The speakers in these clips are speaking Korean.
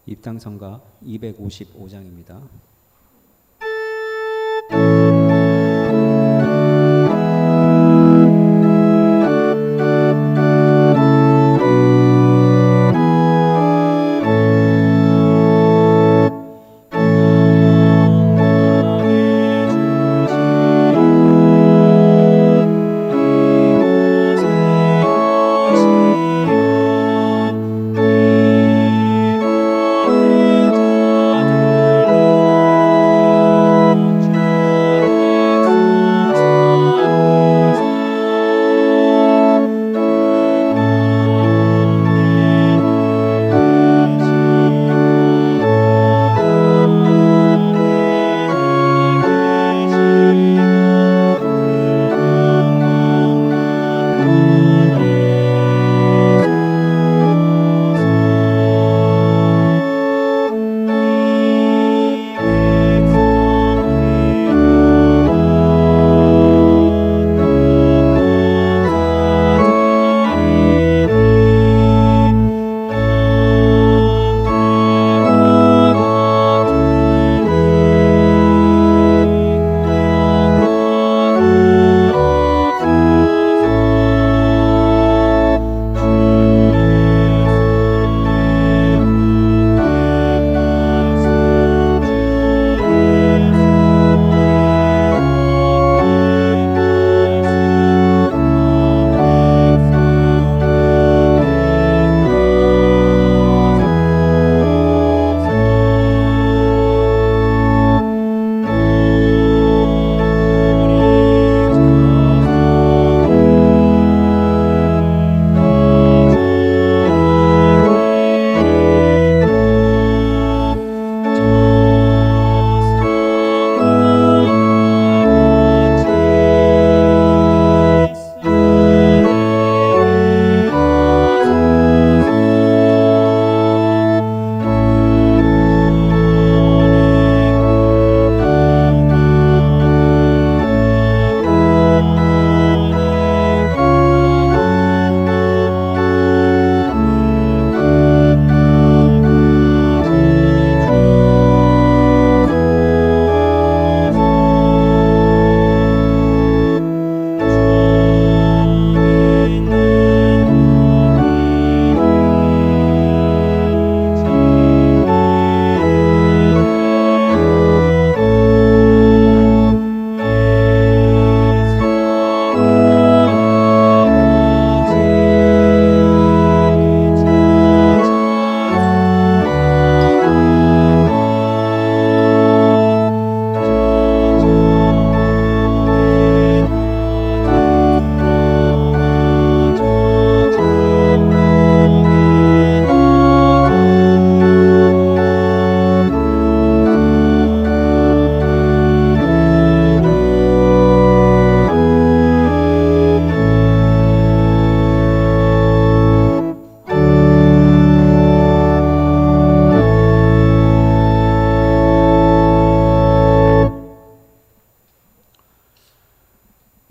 입당성가 255장입니다.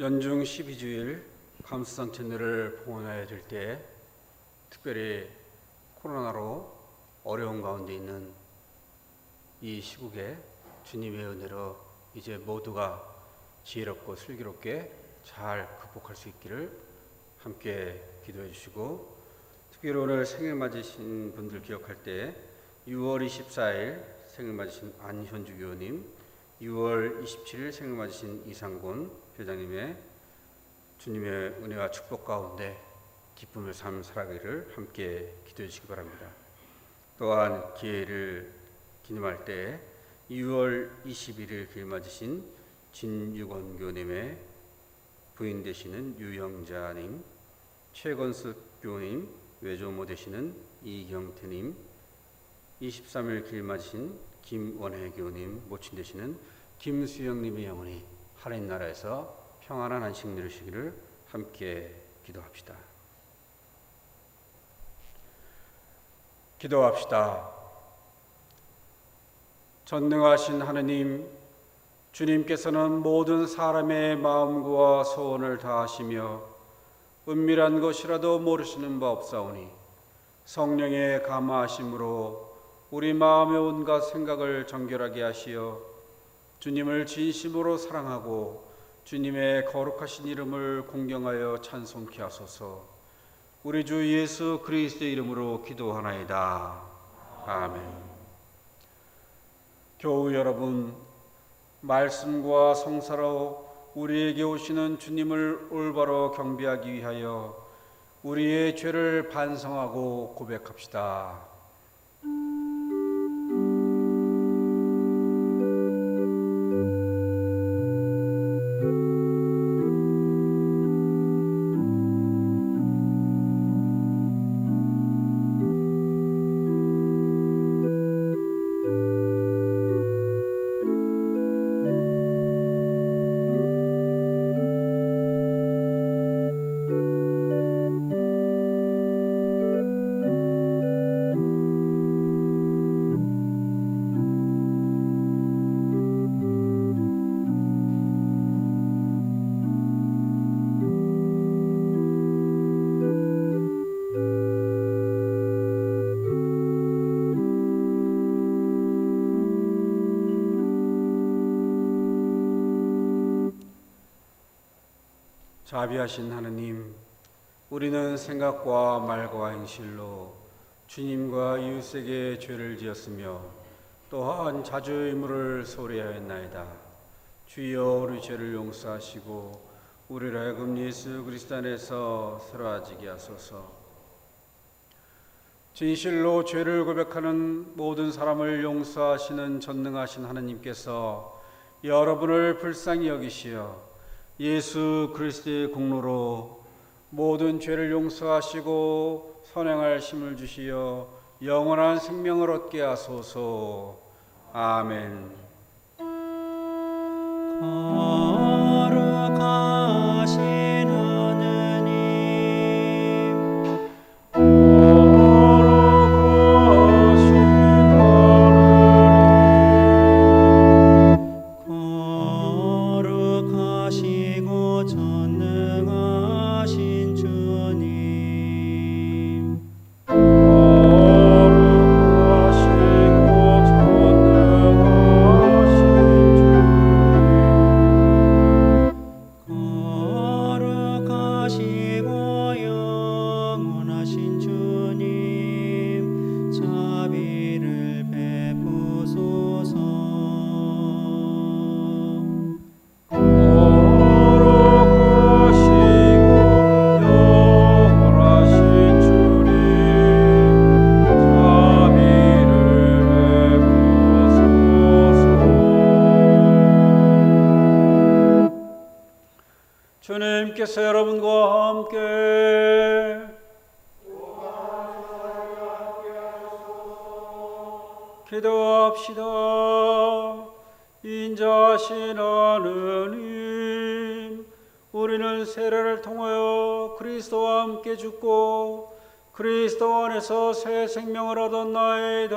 연중 12주일 감수성 채널을 봉헌해야 될 때, 특별히 코로나로 어려운 가운데 있는 이 시국에 주님의 은혜로 이제 모두가 지혜롭고 슬기롭게 잘 극복할 수 있기를 함께 기도해 주시고, 특별히 오늘 생일 맞으신 분들 기억할 때 6월 24일 생일 맞으신 안현주 교우님, 6월 27일 생일 맞으신 이상곤 회장님의 주님의 은혜와 축복 가운데 기쁨의 삶 살아가기를 함께 기도해 주시기 바랍니다. 또한 기회를 기념할 때 6월 21일 길 맞으신 진유건 교우님의 부인 되시는 유영자님, 최건숙 교우님 외조모 되시는 이경태님, 23일 길 맞으신 김원혜 교우님 모친 되시는 김수영님의 영혼이 하나님 나라에서 평안한 안식 누리시기를 함께 기도합시다. 기도합시다. 전능하신 하느님, 주님께서는 모든 사람의 마음과 소원을 다하시며 은밀한 것이라도 모르시는 바 없사오니 성령의 감화하심으로 우리 마음의 온갖 생각을 정결하게 하시어 주님을 진심으로 사랑하고 주님의 거룩하신 이름을 공경하여 찬송케 하소서. 우리 주 예수 그리스도의 이름으로 기도하나이다. 아멘. 교우 여러분, 말씀과 성사로 우리에게 오시는 주님을 올바로 경배하기 위하여 우리의 죄를 반성하고 고백합시다. 자비하신 하느님, 우리는 생각과 말과 행실로 주님과 이웃에게 죄를 지었으며 또한 자주 의무를 소리하였나이다. 주여 우리 죄를 용서하시고 우리를 하여금 예수 그리스도 안에서 새로워지게 하소서. 진실로 죄를 고백하는 모든 사람을 용서하시는 전능하신 하느님께서 여러분을 불쌍히 여기시어 예수 그리스도의 공로로 모든 죄를 용서하시고 선행할 힘을 주시어 영원한 생명을 얻게 하소서. 아멘. 거룩하신 하느님, 거룩하시고 전능하신 주님, 거룩하시고 영원하신 주님, 자비를 베푸소서. 주님께서 여러분과 함께 기도합시다. 인자하신 하느님, 우리는 세례를 통하여 그리스도와 함께 죽고 그리스도 안에서 새 생명을 얻었나이다.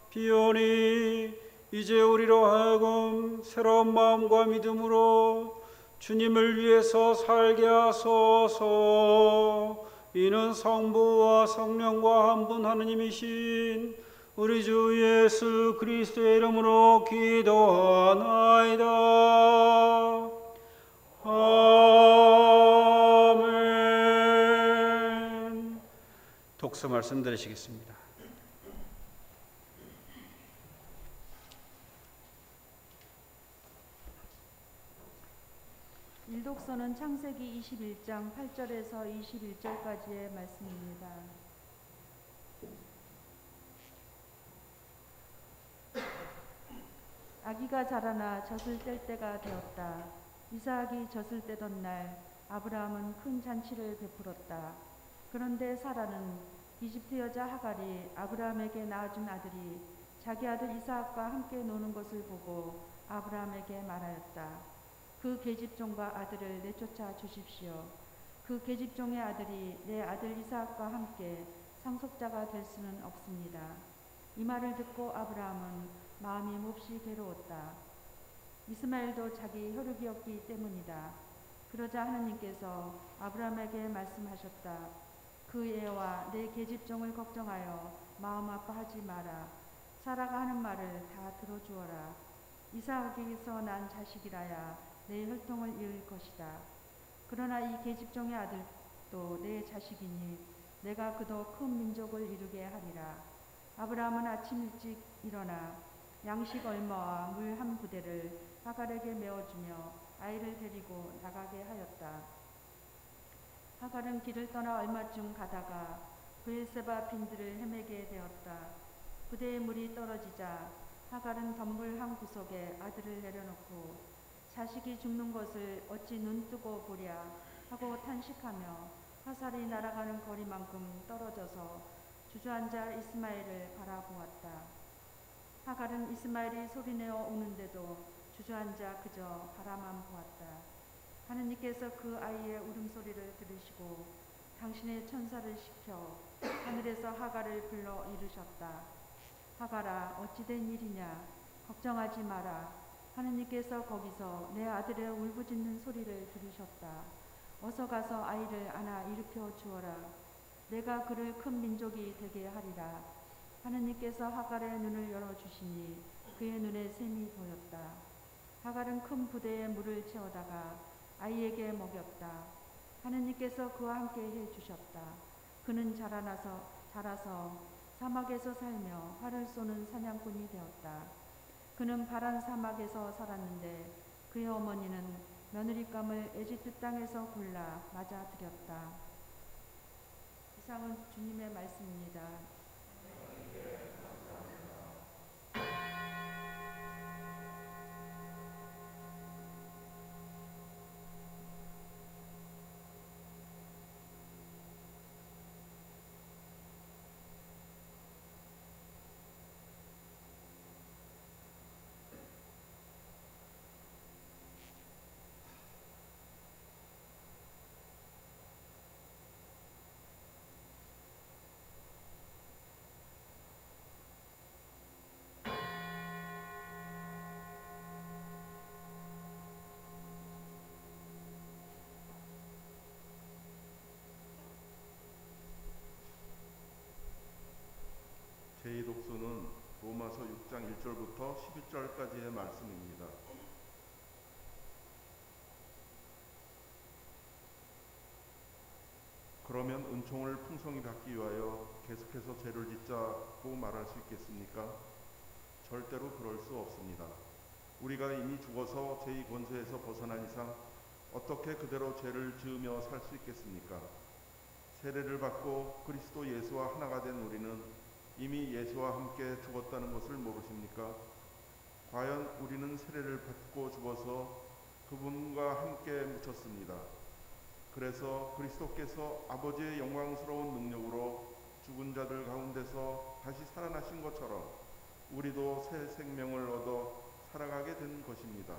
비오니 이제 우리로 하여금 새로운 마음과 믿음으로 주님을 위해서 살게 하소서. 이는 성부와 성령과 한 분 하느님이신 우리 주 예수 그리스도의 이름으로 기도하나이다. 아멘. 독서 말씀 들으시겠습니다. 일독서는 창세기 21장 8절에서 21절까지의 말씀입니다. 아기가 자라나 젖을 뗄 때가 되었다. 이삭이 젖을 떼던 날 아브라함은 큰 잔치를 베풀었다. 그런데 사라는 이집트 여자 하갈이 아브라함에게 낳아준 아들이 자기 아들 이삭과 함께 노는 것을 보고 아브라함에게 말하였다. 그 계집종과 아들을 내쫓아 주십시오. 그 계집종의 아들이 내 아들 이삭과 함께 상속자가 될 수는 없습니다. 이 말을 듣고 아브라함은 마음이 몹시 괴로웠다. 이스마엘도 자기 혈육이었기 때문이다. 그러자 하느님께서 아브라함에게 말씀하셨다. 그 애와 내 계집종을 걱정하여 마음 아파하지 마라. 사라가 하는 말을 다 들어주어라. 이삭에게서 난 자식이라야 내 혈통을 이을 것이다. 그러나 이 계집종의 아들도 내 자식이니 내가 그도 큰 민족을 이루게 하리라. 아브라함은 아침 일찍 일어나 양식 얼마와 물 한 부대를 하갈에게 메어주며 아이를 데리고 나가게 하였다. 하갈은 길을 떠나 얼마쯤 가다가 브엘세바 빈들을 헤매게 되었다. 부대에 물이 떨어지자 하갈은 덤불 한 구석에 아들을 내려놓고 자식이 죽는 것을 어찌 눈뜨고 보랴 하고 탄식하며 화살이 날아가는 거리만큼 떨어져서 주저앉아 이스마엘을 바라보았다. 하갈은 이스마엘이 소리내어 우는데도 주저앉아 그저 바라만 보았다. 하느님께서 그 아이의 울음소리를 들으시고 당신의 천사를 시켜 하늘에서 하갈을 불러 이르셨다. 하갈아, 어찌된 일이냐? 걱정하지 마라. 하느님께서 거기서 내 아들의 울부짖는 소리를 들으셨다. 어서 가서 아이를 안아 일으켜 주어라. 내가 그를 큰 민족이 되게 하리라. 하느님께서 하갈의 눈을 열어주시니 그의 눈에 샘이 보였다. 하갈은 큰 부대에 물을 채워다가 아이에게 먹였다. 하느님께서 그와 함께 해주셨다. 그는 자라서 사막에서 살며 활을 쏘는 사냥꾼이 되었다. 그는 파란 사막에서 살았는데 그의 어머니는 며느리감을 에집트 땅에서 골라 맞아들였다. 이상은 주님의 말씀입니다. 제2 독서는 로마서 6장 1절부터 11절까지의 말씀입니다. 그러면 은총을 풍성히 받기 위하여 계속해서 죄를 짓자고 말할 수 있겠습니까? 절대로 그럴 수 없습니다. 우리가 이미 죽어서 죄의 권세에서 벗어난 이상 어떻게 그대로 죄를 지으며 살 수 있겠습니까? 세례를 받고 그리스도 예수와 하나가 된 우리는 이미 예수와 함께 죽었다는 것을 모르십니까? 과연 우리는 세례를 받고 죽어서 그분과 함께 묻혔습니다. 그래서 그리스도께서 아버지의 영광스러운 능력으로 죽은 자들 가운데서 다시 살아나신 것처럼 우리도 새 생명을 얻어 살아가게 된 것입니다.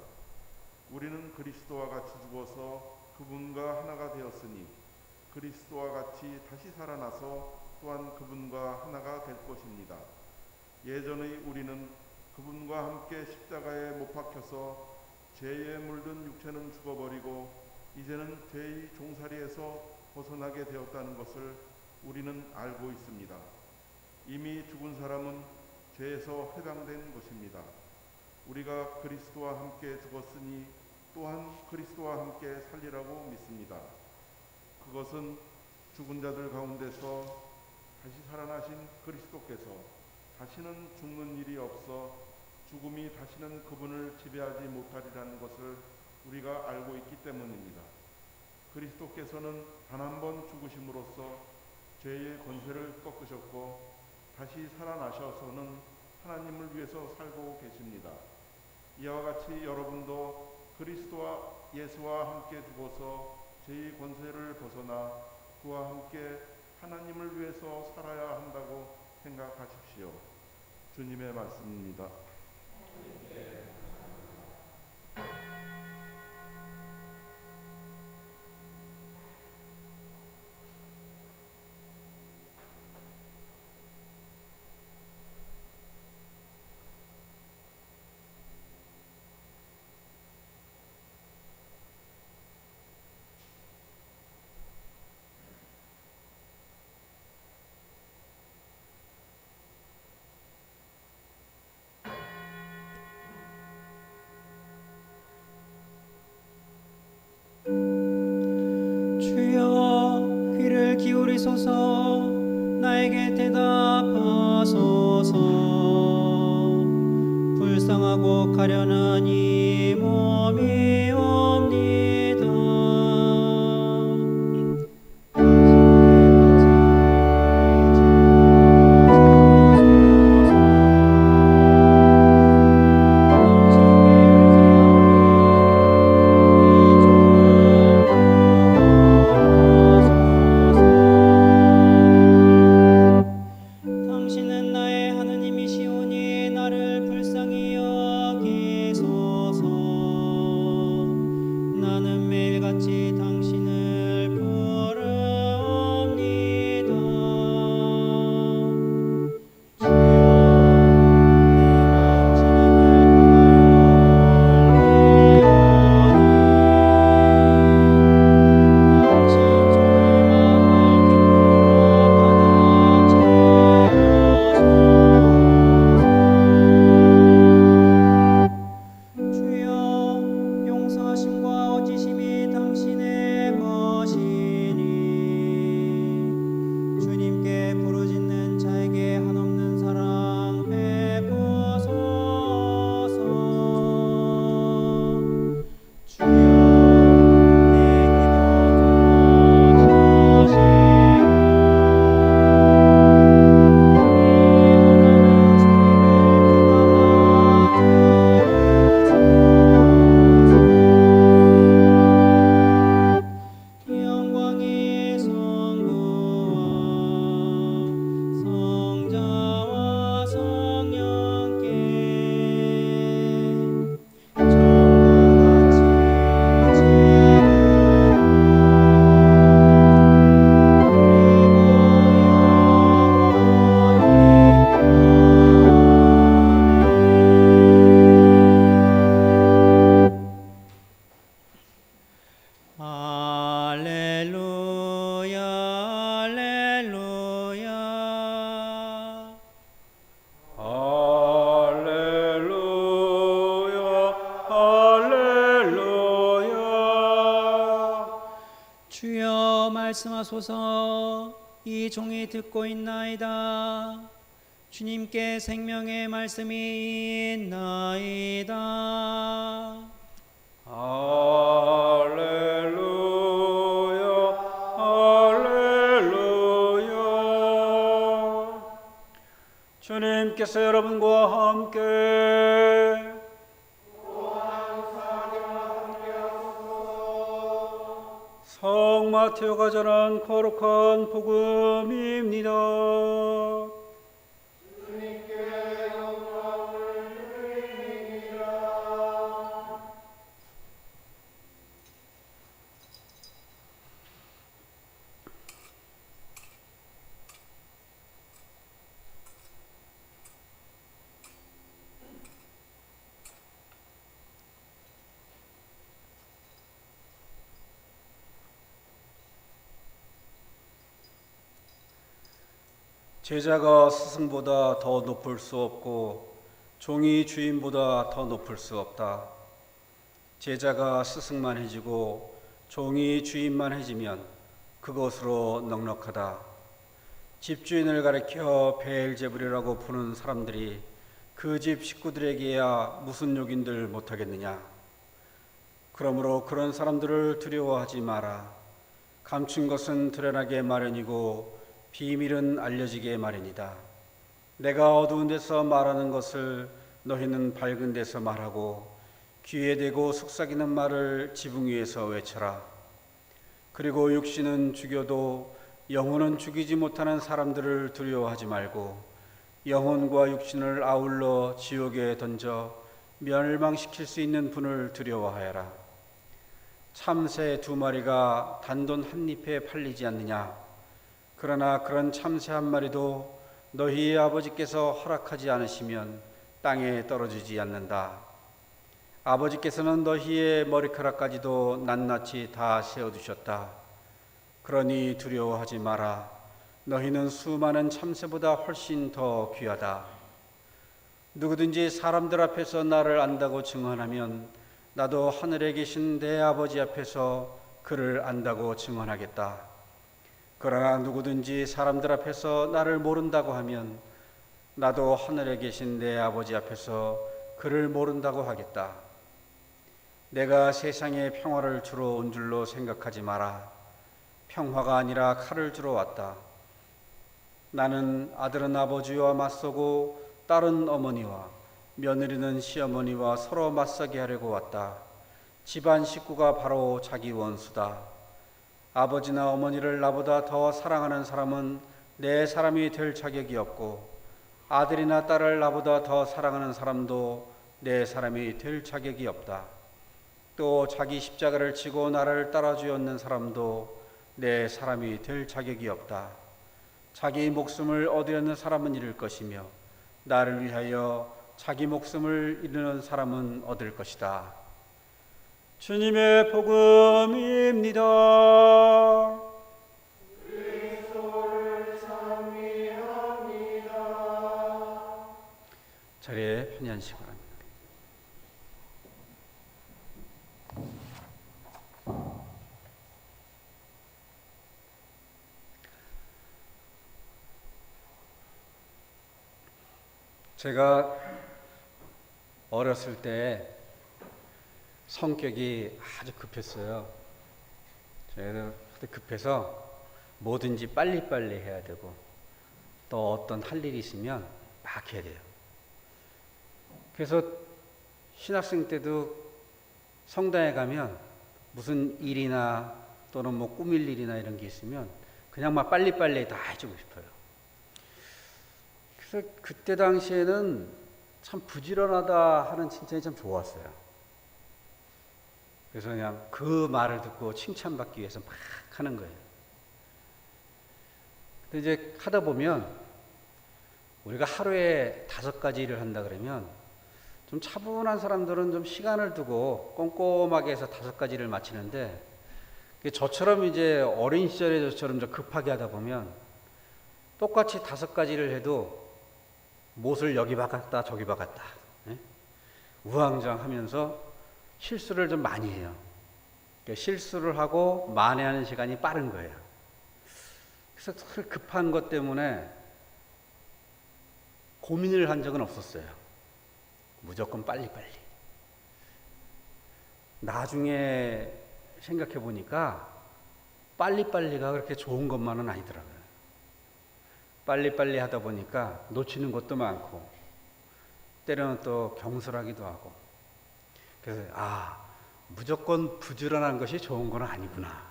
우리는 그리스도와 같이 죽어서 그분과 하나가 되었으니 그리스도와 같이 다시 살아나서 또한 그분과 하나가 될 것입니다. 예전의 우리는 그분과 함께 십자가에 못 박혀서 죄에 물든 육체는 죽어버리고 이제는 죄의 종살이에서 벗어나게 되었다는 것을 우리는 알고 있습니다. 이미 죽은 사람은 죄에서 해방된 것입니다. 우리가 그리스도와 함께 죽었으니 또한 그리스도와 함께 살리라고 믿습니다. 그것은 죽은 자들 가운데서 다시 살아나신 그리스도께서 다시는 죽는 일이 없어 죽음이 다시는 그분을 지배하지 못하리라는 것을 우리가 알고 있기 때문입니다. 그리스도께서는 단 한 번 죽으심으로써 죄의 권세를 꺾으셨고 다시 살아나셔서는 하나님을 위해서 살고 계십니다. 이와 같이 여러분도 그리스도와 예수와 함께 죽어서 죄의 권세를 벗어나 그와 함께 하나님을 위해서 살아야 한다고 생각하십시오. 주님의 말씀입니다. 여기소서. 나에게 대답하소서. 불쌍하고 가련한 이 몸이 옵니다. 당신은 나의 하느님이시오니 나를 불쌍히 여기소서. 나는 매일같이 당신을 부르옵니다. 주여, 주여, 용서하심과 어지심이 당신의 것이니 주님께 부르짖는 자에게 한없는 사랑 베푸소서. 주여, 내 기도 영광이 성부와 성자와 성령께 처음과 같이 할렐루야, 할렐루야. 할렐루야, 할렐루야. 주여 말씀하소서. 이 종이 듣고 있나이다. 주님께 생명의 말씀이 있나이다. 할렐루야, 할렐루야. 주님께서 여러분과 함께 성 마테오가 전한 거룩한 복음입니다. 제자가 스승보다 더 높을 수 없고 종이 주인보다 더 높을 수 없다. 제자가 스승만 해지고 종이 주인만 해지면 그것으로 넉넉하다. 집주인을 가리켜 베엘제불이라고 부르는 사람들이 그 집 식구들에게야 무슨 욕인들 못하겠느냐. 그러므로 그런 사람들을 두려워하지 마라. 감춘 것은 드러나게 마련이고 비밀은 알려지게 마련이다. 내가 어두운 데서 말하는 것을 너희는 밝은 데서 말하고 귀에 대고 속삭이는 말을 지붕 위에서 외쳐라. 그리고 육신은 죽여도 영혼은 죽이지 못하는 사람들을 두려워하지 말고 영혼과 육신을 아울러 지옥에 던져 멸망시킬 수 있는 분을 두려워하여라. 참새 2마리가 단돈 한 잎에 팔리지 않느냐. 그러나 그런 참새 한 마리도 너희의 아버지께서 허락하지 않으시면 땅에 떨어지지 않는다. 아버지께서는 너희의 머리카락까지도 낱낱이 다 세워두셨다. 그러니 두려워하지 마라. 너희는 수많은 참새보다 훨씬 더 귀하다. 누구든지 사람들 앞에서 나를 안다고 증언하면 나도 하늘에 계신 내 아버지 앞에서 그를 안다고 증언하겠다. 그러나 누구든지 사람들 앞에서 나를 모른다고 하면 나도 하늘에 계신 내 아버지 앞에서 그를 모른다고 하겠다. 내가 세상에 평화를 주러 온 줄로 생각하지 마라. 평화가 아니라 칼을 주러 왔다. 나는 아들은 아버지와 맞서고 딸은 어머니와 며느리는 시어머니와 서로 맞서게 하려고 왔다. 집안 식구가 바로 자기 원수다. 아버지나 어머니를 나보다 더 사랑하는 사람은 내 사람이 될 자격이 없고 아들이나 딸을 나보다 더 사랑하는 사람도 내 사람이 될 자격이 없다. 또 자기 십자가를 지고 나를 따라주었는 사람도 내 사람이 될 자격이 없다. 자기 목숨을 얻으려는 사람은 잃을 것이며 나를 위하여 자기 목숨을 잃는 사람은 얻을 것이다. 주님의 복음입니다. 그리스도를 찬미합니다. 자리에 편히 앉으시기 바랍니다. 제가 어렸을 때 성격이 아주 급했어요. 저희는 급해서 뭐든지 빨리빨리 해야 되고 또 어떤 할 일이 있으면 막 해야 돼요. 그래서 신학생 때도 성당에 가면 무슨 일이나 또는 뭐 꾸밀 일이나 이런 게 있으면 그냥 막 빨리빨리 다 해주고 싶어요. 그래서 그때 당시에는 참 부지런하다 하는 칭찬이 참 좋았어요. 그래서 그냥 그 말을 듣고 칭찬받기 위해서 막 하는 거예요. 근데 이제 하다 보면 우리가 하루에 5가지 일을 한다 그러면 좀 차분한 사람들은 좀 시간을 두고 꼼꼼하게 해서 5가지 일을 마치는데 저처럼 이제 어린 시절에 저처럼 좀 급하게 하다 보면 똑같이 5가지를 해도 못을 여기 박았다 저기 박았다 우왕좌왕하면서 실수를 좀 많이 해요. 그러니까 실수를 하고 만회하는 시간이 빠른 거예요. 그래서 급한 것 때문에 고민을 한 적은 없었어요. 무조건 빨리빨리. 나중에 생각해 보니까 빨리빨리가 그렇게 좋은 것만은 아니더라고요. 빨리빨리 하다 보니까 놓치는 것도 많고 때로는 또 경솔하기도 하고 그래서 무조건 부지런한 것이 좋은 건 아니구나.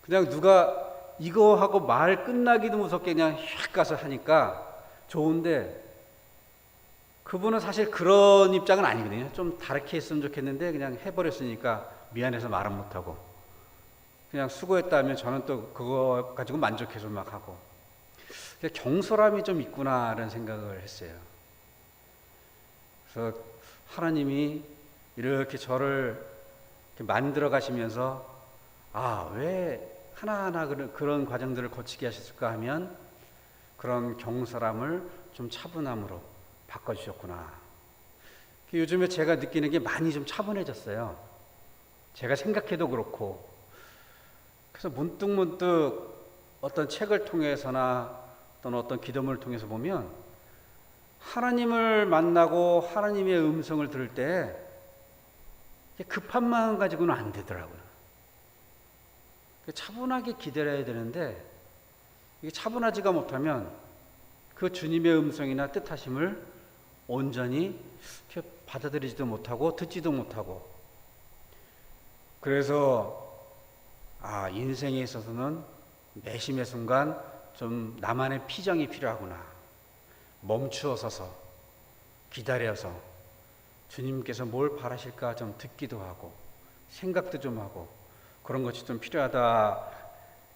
그냥 누가 이거 하고 말 끝나기도 무섭게 그냥 휙 가서 하니까 좋은데 그분은 사실 그런 입장은 아니거든요. 좀 다르게 했으면 좋겠는데 그냥 해버렸으니까 미안해서 말은 못하고 그냥 수고했다 하면 저는 또 그거 가지고 만족해서 막 하고 경솔함이 좀 있구나라는 생각을 했어요. 그래서 하나님이 이렇게 저를 이렇게 만들어 가시면서 왜 하나하나 그런 과정들을 거치게 하셨을까 하면 그런 경솔함을 좀 차분함으로 바꿔주셨구나. 요즘에 제가 느끼는 게 많이 좀 차분해졌어요. 제가 생각해도 그렇고 그래서 문득문득 어떤 책을 통해서나 또는 어떤 기도문을 통해서 보면 하나님을 만나고 하나님의 음성을 들을 때 급한 마음 가지고는 안 되더라고요. 차분하게 기다려야 되는데 이게 차분하지가 못하면 그 주님의 음성이나 뜻하심을 온전히 받아들이지도 못하고 듣지도 못하고 그래서 인생에 있어서는 매심의 순간 좀 나만의 피정이 필요하구나. 멈추어 서서 기다려서 주님께서 뭘 바라실까 좀 듣기도 하고 생각도 좀 하고 그런 것이 좀 필요하다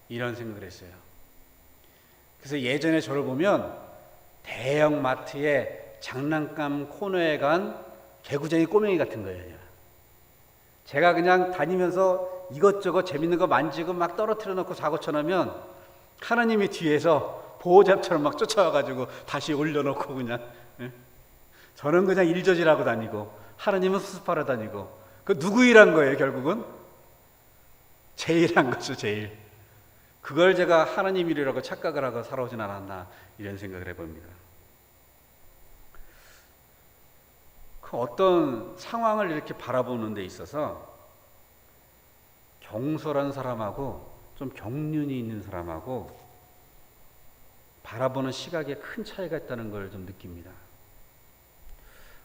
이런 생각을 했어요. 그래서 예전에 저를 보면 대형 마트에 장난감 코너에 간 개구쟁이 꼬맹이 같은 거예요. 제가 그냥 다니면서 이것저것 재밌는 거 만지고 막 떨어뜨려 놓고 사고 쳐놓으면 하나님이 뒤에서 보호잡처럼 막 쫓아와가지고 다시 올려놓고 그냥 저는 그냥 일저질하고 다니고 하나님은 수습하러 다니고 그 누구 일한 거예요 결국은? 제 일한 거죠. 제 일. 그걸 제가 하나님 일이라고 착각을 하고 살아오진 않았나 이런 생각을 해봅니다. 그 어떤 상황을 이렇게 바라보는 데 있어서 경솔한 사람하고 좀 경륜이 있는 사람하고 바라보는 시각에 큰 차이가 있다는 걸 좀 느낍니다.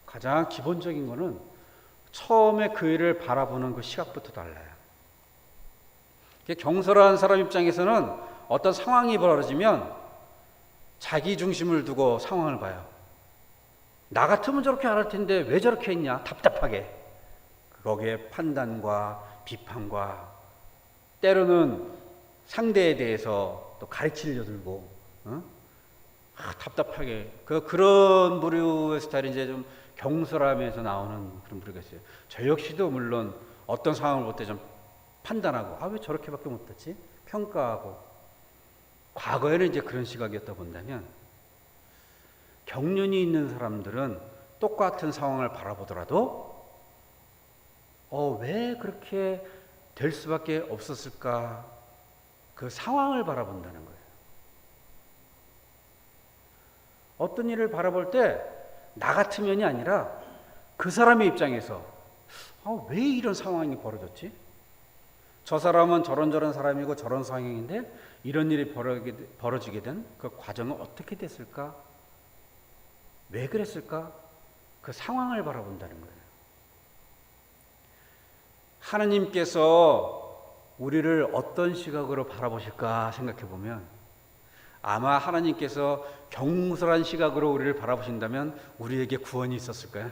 가장 기본적인 거는 처음에 그 일을 바라보는 그 시각부터 달라요. 경솔한 사람 입장에서는 어떤 상황이 벌어지면 자기 중심을 두고 상황을 봐요. 나 같으면 저렇게 안 할 텐데 왜 저렇게 했냐? 답답하게. 거기에 판단과 비판과 때로는 상대에 대해서 또 가르치려 들고 답답하게 그런 부류의 스타일이 이제 좀 경솔함에서 나오는 그런 부류가 있어요. 저 역시도 물론 어떤 상황을 볼 때 좀 판단하고 왜 저렇게밖에 못했지? 평가하고 과거에는 이제 그런 시각이었다 본다면 경륜이 있는 사람들은 똑같은 상황을 바라보더라도 왜 그렇게 될 수밖에 없었을까? 그 상황을 바라본다는 거예요. 어떤 일을 바라볼 때 나 같으면이 아니라 그 사람의 입장에서 왜 이런 상황이 벌어졌지? 저 사람은 저런 사람이고 저런 상황인데 이런 일이 벌어지게 된 그 과정은 어떻게 됐을까? 왜 그랬을까? 그 상황을 바라본다는 거예요. 하나님께서 우리를 어떤 시각으로 바라보실까 생각해 보면 아마 하나님께서 경솔한 시각으로 우리를 바라보신다면 우리에게 구원이 있었을까요?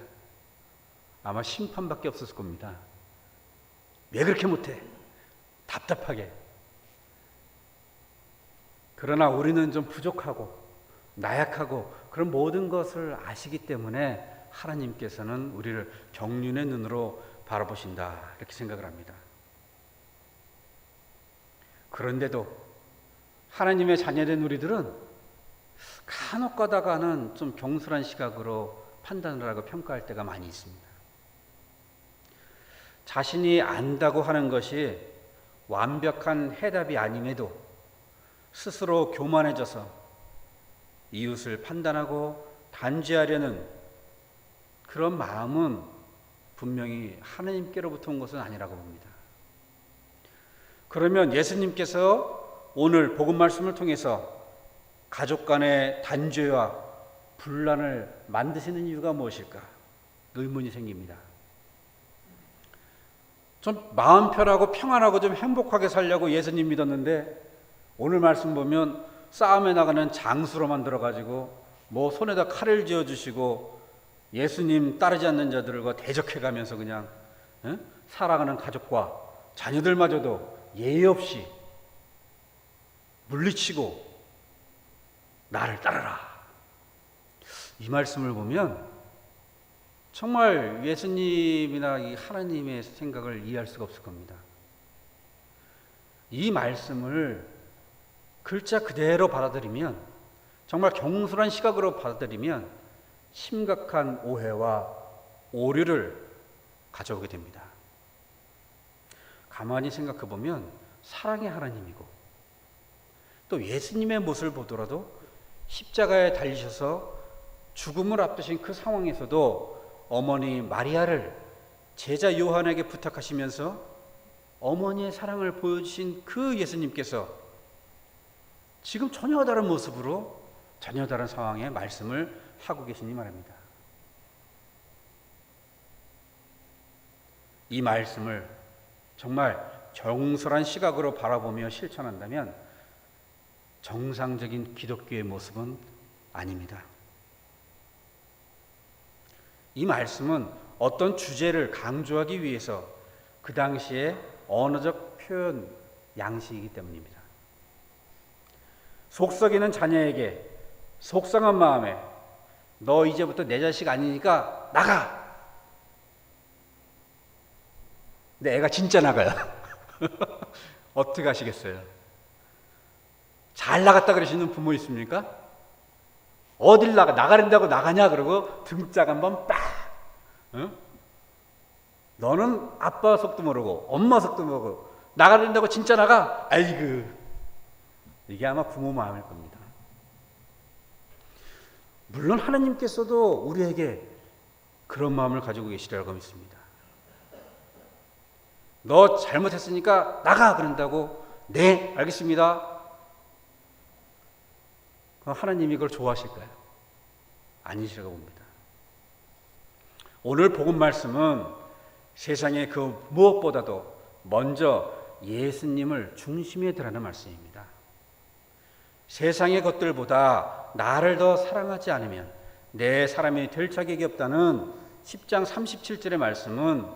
아마 심판밖에 없었을 겁니다. 왜 그렇게 못해? 답답하게. 그러나 우리는 좀 부족하고 나약하고 그런 모든 것을 아시기 때문에 하나님께서는 우리를 경륜의 눈으로 바라보신다 이렇게 생각을 합니다. 그런데도 하나님의 자녀된 우리들은 간혹 가다가는 좀 경솔한 시각으로 판단을 하고 평가할 때가 많이 있습니다. 자신이 안다고 하는 것이 완벽한 해답이 아님에도 스스로 교만해져서 이웃을 판단하고 단죄하려는 그런 마음은 분명히 하나님께로부터 온 것은 아니라고 봅니다. 그러면 예수님께서 오늘 복음 말씀을 통해서 가족 간의 단죄와 분란을 만드시는 이유가 무엇일까? 의문이 생깁니다. 좀 마음 편하고 평안하고 좀 행복하게 살려고 예수님 믿었는데 오늘 말씀 보면 싸움에 나가는 장수로 만들어가지고 뭐 손에다 칼을 쥐어주시고 예수님 따르지 않는 자들과 대적해가면서 그냥 살아가는 가족과 자녀들마저도 예의 없이 물리치고 나를 따르라. 이 말씀을 보면 정말 예수님이나 이 하나님의 생각을 이해할 수가 없을 겁니다. 이 말씀을 글자 그대로 받아들이면 정말 경솔한 시각으로 받아들이면 심각한 오해와 오류를 가져오게 됩니다. 가만히 생각해 보면 사랑의 하나님이고 또 예수님의 모습을 보더라도 십자가에 달리셔서 죽음을 앞두신 그 상황에서도 어머니 마리아를 제자 요한에게 부탁하시면서 어머니의 사랑을 보여주신 그 예수님께서 지금 전혀 다른 모습으로 전혀 다른 상황에 말씀을 하고 계시니 말입니다. 이 말씀을 정말 정솔한 시각으로 바라보며 실천한다면 정상적인 기독교의 모습은 아닙니다. 이 말씀은 어떤 주제를 강조하기 위해서 그 당시에 언어적 표현 양식이기 때문입니다. 속썩이는 자녀에게 속상한 마음에 너 이제부터 내 자식 아니니까 나가! 근데 애가 진짜 나가요. 어떻게 하시겠어요? 잘 나갔다 그러시는 부모 있습니까? 어딜 나가린다고 나가냐 그러고 등짝 한번 빡! 너는 아빠 속도 모르고 엄마 속도 모르고 나가린다고 진짜 나가? 아이고 이게 아마 부모 마음일 겁니다. 물론 하나님께서도 우리에게 그런 마음을 가지고 계시리라고 믿습니다. 너 잘못했으니까 나가 그런다고 네 알겠습니다. 그럼 하나님이 그걸 좋아하실까요? 아니시라고 봅니다. 오늘 복음 말씀은 세상의 그 무엇보다도 먼저 예수님을 중심에 두라는 말씀입니다. 세상의 것들보다 나를 더 사랑하지 않으면 내 사람이 될 자격이 없다는 10장 37절의 말씀은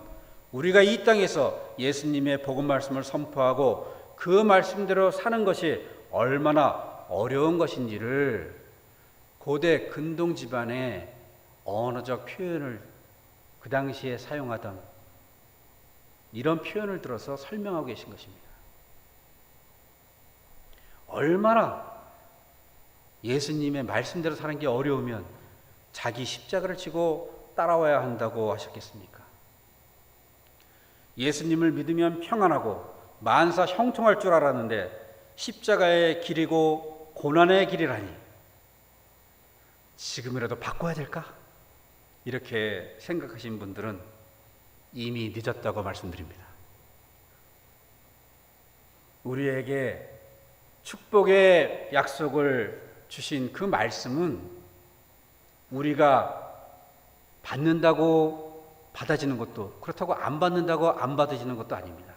우리가 이 땅에서 예수님의 복음 말씀을 선포하고 그 말씀대로 사는 것이 얼마나 어려운 것인지를 고대 근동 집안의 언어적 표현을 그 당시에 사용하던 이런 표현을 들어서 설명하고 계신 것입니다. 얼마나 예수님의 말씀대로 사는 게 어려우면 자기 십자가를 지고 따라와야 한다고 하셨겠습니까? 예수님을 믿으면 평안하고 만사 형통할 줄 알았는데 십자가의 길이고 고난의 길이라니 지금이라도 바꿔야 될까? 이렇게 생각하신 분들은 이미 늦었다고 말씀드립니다. 우리에게 축복의 약속을 주신 그 말씀은 우리가 받는다고 받아지는 것도 그렇다고 안 받는다고 안 받아지는 것도 아닙니다.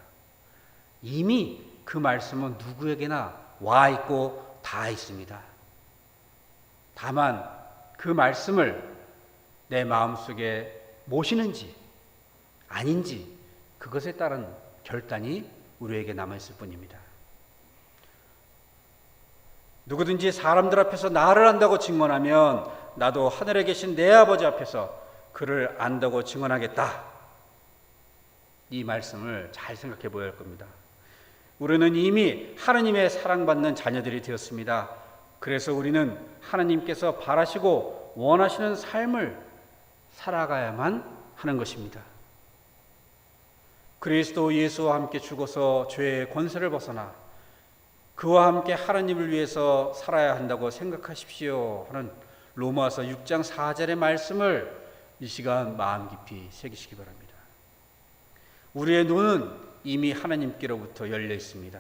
이미 그 말씀은 누구에게나 와 있고 다 있습니다. 다만 그 말씀을 내 마음속에 모시는지 아닌지 그것에 따른 결단이 우리에게 남아있을 뿐입니다. 누구든지 사람들 앞에서 나를 안다고 증언하면 나도 하늘에 계신 내 아버지 앞에서 그를 안다고 증언하겠다. 이 말씀을 잘 생각해 보아야 할 겁니다. 우리는 이미 하나님의 사랑받는 자녀들이 되었습니다. 그래서 우리는 하나님께서 바라시고 원하시는 삶을 살아가야만 하는 것입니다. 그리스도 예수와 함께 죽어서 죄의 권세를 벗어나 그와 함께 하나님을 위해서 살아야 한다고 생각하십시오 하는 로마서 6장 4절의 말씀을 이 시간 마음 깊이 새기시기 바랍니다. 우리의 눈은 이미 하나님께로부터 열려 있습니다.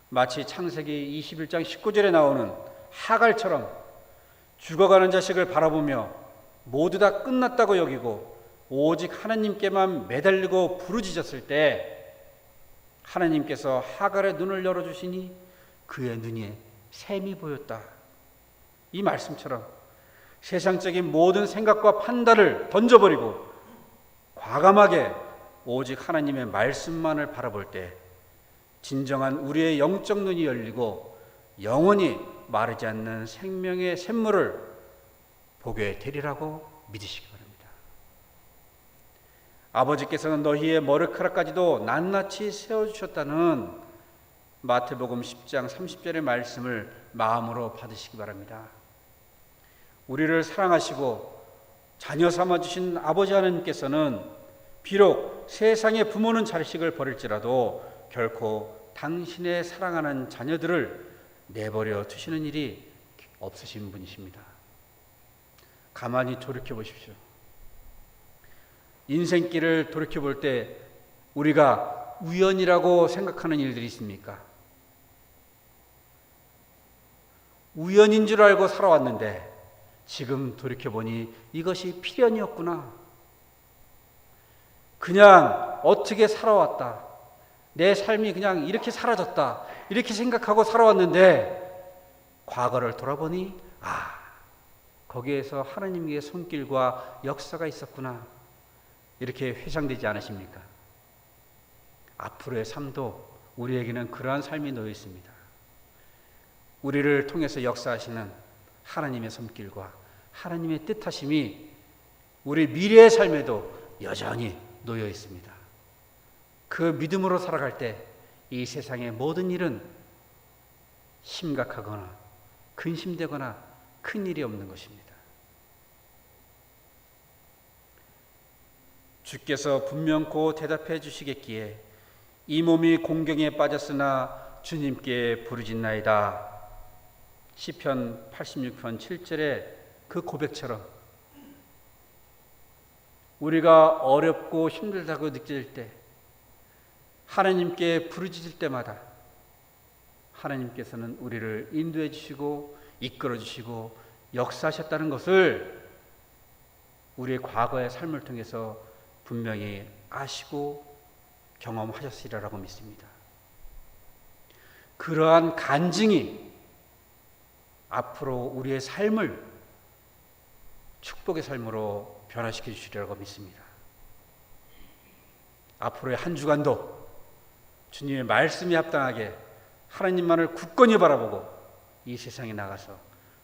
마치 창세기 21장 19절에 나오는 하갈처럼 죽어가는 자식을 바라보며 모두 다 끝났다고 여기고 오직 하나님께만 매달리고 부르짖었을 때 하나님께서 하갈의 눈을 열어주시니 그의 눈에 샘이 보였다. 이 말씀처럼 세상적인 모든 생각과 판단을 던져버리고 과감하게 오직 하나님의 말씀만을 바라볼 때 진정한 우리의 영적 눈이 열리고 영원히 마르지 않는 생명의 샘물을 보게 되리라고 믿으시기 바랍니다. 아버지께서는 너희의 머리카락까지도 낱낱이 세워주셨다는 마태복음 10장 30절의 말씀을 마음으로 받으시기 바랍니다. 우리를 사랑하시고 자녀 삼아주신 아버지 하나님께서는 비록 세상의 부모는 자식을 버릴지라도 결코 당신의 사랑하는 자녀들을 내버려 두시는 일이 없으신 분이십니다. 가만히 돌이켜 보십시오. 인생길을 돌이켜 볼 때 우리가 우연이라고 생각하는 일들이 있습니까? 우연인 줄 알고 살아왔는데 지금 돌이켜보니 이것이 필연이었구나. 그냥 어떻게 살아왔다. 내 삶이 그냥 이렇게 사라졌다. 이렇게 생각하고 살아왔는데 과거를 돌아보니 거기에서 하나님의 손길과 역사가 있었구나. 이렇게 회상되지 않으십니까? 앞으로의 삶도 우리에게는 그러한 삶이 놓여 있습니다. 우리를 통해서 역사하시는 하나님의 손길과 하나님의 뜻하심이 우리 미래의 삶에도 여전히 놓여 있습니다. 그 믿음으로 살아갈 때 이 세상의 모든 일은 심각하거나 근심되거나 큰 일이 없는 것입니다. 주께서 분명코 대답해 주시겠기에 이 몸이 공경에 빠졌으나 주님께 부르짖나이다. 시편 86편 7절의 그 고백처럼 우리가 어렵고 힘들다고 느낄 때, 하나님께 부르짖을 때마다 하나님께서는 우리를 인도해 주시고 이끌어 주시고 역사하셨다는 것을 우리의 과거의 삶을 통해서 분명히 아시고 경험하셨으리라고 믿습니다. 그러한 간증이 앞으로 우리의 삶을 축복의 삶으로 변화시켜 주시리라고 믿습니다. 앞으로의 한 주간도 주님의 말씀에 합당하게 하나님만을 굳건히 바라보고 이 세상에 나가서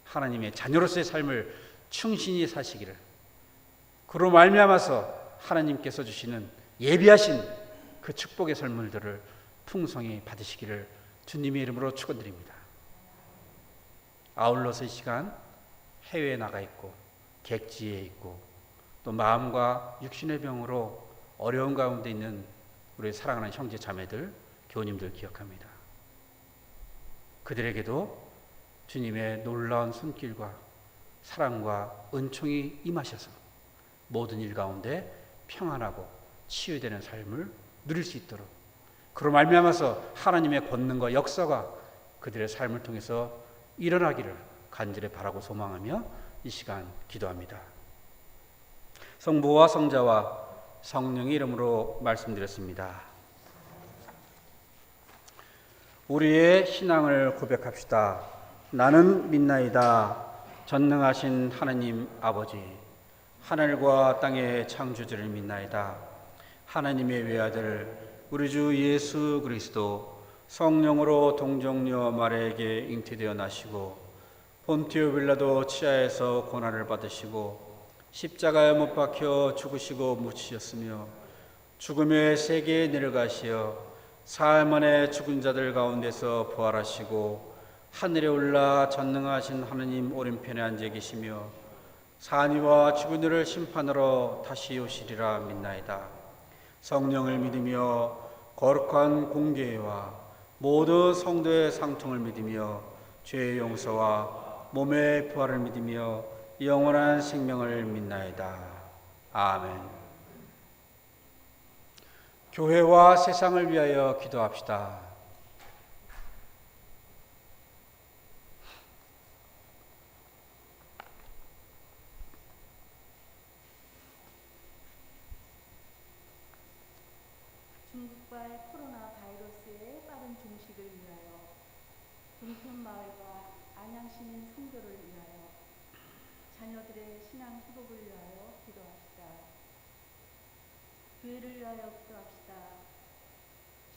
하나님의 자녀로서의 삶을 충신히 사시기를, 그로 말미암아서 하나님께서 주시는 예비하신 그 축복의 선물들을 풍성히 받으시기를 주님의 이름으로 축원드립니다. 아울러서 이 시간 해외에 나가 있고 객지에 있고 또 마음과 육신의 병으로 어려운 가운데 있는 우리 사랑하는 형제 자매들, 교우님들 기억합니다. 그들에게도 주님의 놀라운 손길과 사랑과 은총이 임하셔서 모든 일 가운데 평안하고 치유되는 삶을 누릴 수 있도록, 그로 말미암아서 하나님의 권능과 역사가 그들의 삶을 통해서 일어나기를 간절히 바라고 소망하며 이 시간 기도합니다. 성부와 성자와 성령의 이름으로 말씀드렸습니다. 우리의 신앙을 고백합시다. 나는 믿나이다. 전능하신 하나님 아버지, 하늘과 땅의 창조주를 믿나이다. 하나님의 외아들 우리 주 예수 그리스도 성령으로 동정녀 마리아에게 잉태되어 나시고 본티오 빌라도 치하에서 고난을 받으시고 십자가에 못 박혀 죽으시고 묻히셨으며 죽음의 세계에 내려가시어 사흘 만에 죽은 자들 가운데서 부활하시고 하늘에 올라 전능하신 하느님 오른편에 앉아 계시며 산이와 죽은 이를 심판하러 다시 오시리라 믿나이다. 성령을 믿으며 거룩한 공교회와 모든 성도의 상통을 믿으며 죄의 용서와 몸의 부활을 믿으며 영원한 생명을 믿나이다. 아멘. 교회와 세상을 위하여 기도합시다. 중국발 코로나 바이러스의 빠른 종식을 위하여 동편마을과 안양시민 선교를 위하여 자녀들의 신앙 회복을 위하여 기도합시다. 교회를 위하여 기도합시다.